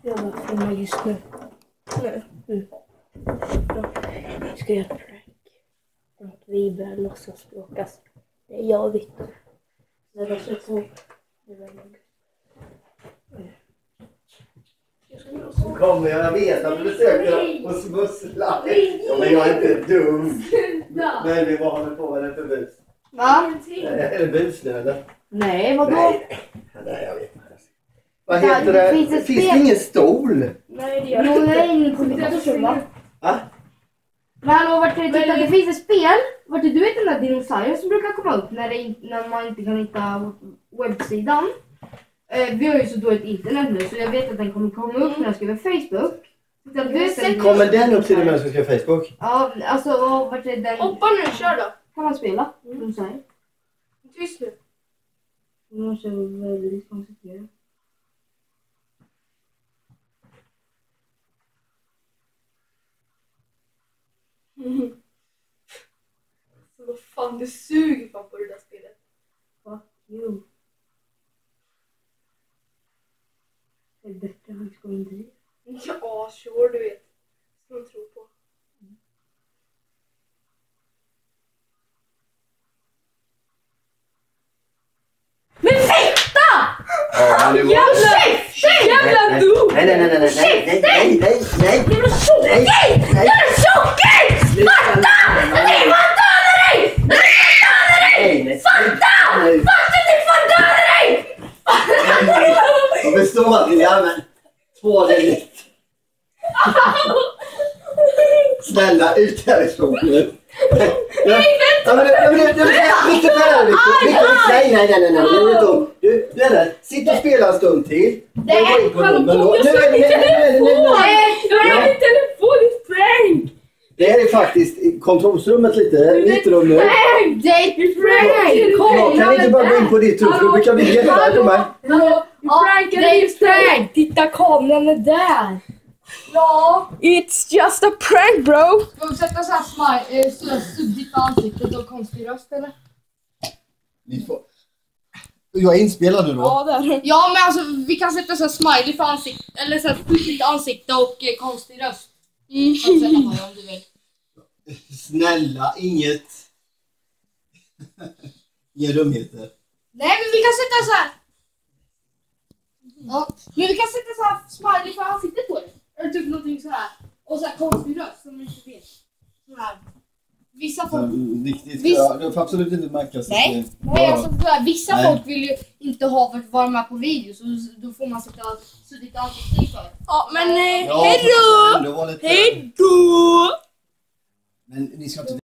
Jag bara filmar just nu. Nu. Jag ska göra ett prank. Att vi börjar låtsas bråkas. Det är jag och Victor. När de ser på. Så kommer jag vet att du försöker och smussla. Ja, men jag är inte dum. Nej, vi var håller på med det för bus. Va? Är det bus nu eller? Nej, vadå? Nej, jag vet inte. Vad heter det? Finns det ingen stol? Nej, det gör det. Nej, på mitt va? Va? Men hallå, det finns ett spel. Vart är du vet den där dinosaurier som brukar komma upp när man inte kan hitta webbsidan. Vi har ju så dåligt internet nu så jag vet att den kommer komma upp när jag skriver Facebook. Kommer den upp till när jag ska skriva Facebook? Ja, alltså vart är den? Hoppa nu, kör då. Kan man spela? Du säger. Tyst nu. Du måste vara väldigt koncentrerad. Så vad fan, du suger fan på det där spelet. Fuck you. Det är bättre än att gå in till det. Ja, sure, du vet. Ska man tro på. Men vänta! Ja, det var... Jävla dum! Nej. Jävla tjockis! Fatta! Nej, fan döda dig! Nej, fatta! Fatta till fan döda dig! Jag förstår att ni använder två det. Snälla, ut härifrån nu. Nej, sitt och spela en stund till. Jag har en telefon i prank! Det här är faktiskt kontorsrummet mitt rum nu. Det är ett prank! Kan inte bara gå in på ditt rum för då brukar vi jättearg på mig. Det är ett prank! Titta, kameran är där! Ja! It's just a prank, bro! Ska vi sätta såhär suddigt på ansiktet och konstig röst eller? Jag är inspelad nu då. Ja, där. Ja, men alltså vi kan sätta såhär smiley för ansiktet eller såhär suddigt ansikte och konstig röst. Kan sätta på det om du vill. Snälla, inget. Inga dumheter. Nej, men vi kan sätta såhär. Ja, men vi kan sätta såhär smiley för ansiktet på det. Eller typ någonting såhär. Och såhär konstig röst som vi inte vet. Såhär. Vissa folk... Riktigt, det får absolut inte märkas. Nej, alltså, vissa folk vill ju inte vara med på video. Så då får man sätta suddigt ansikte för. Ja, men Ja, hejdå! lite... Hejdå! Men ni ska inte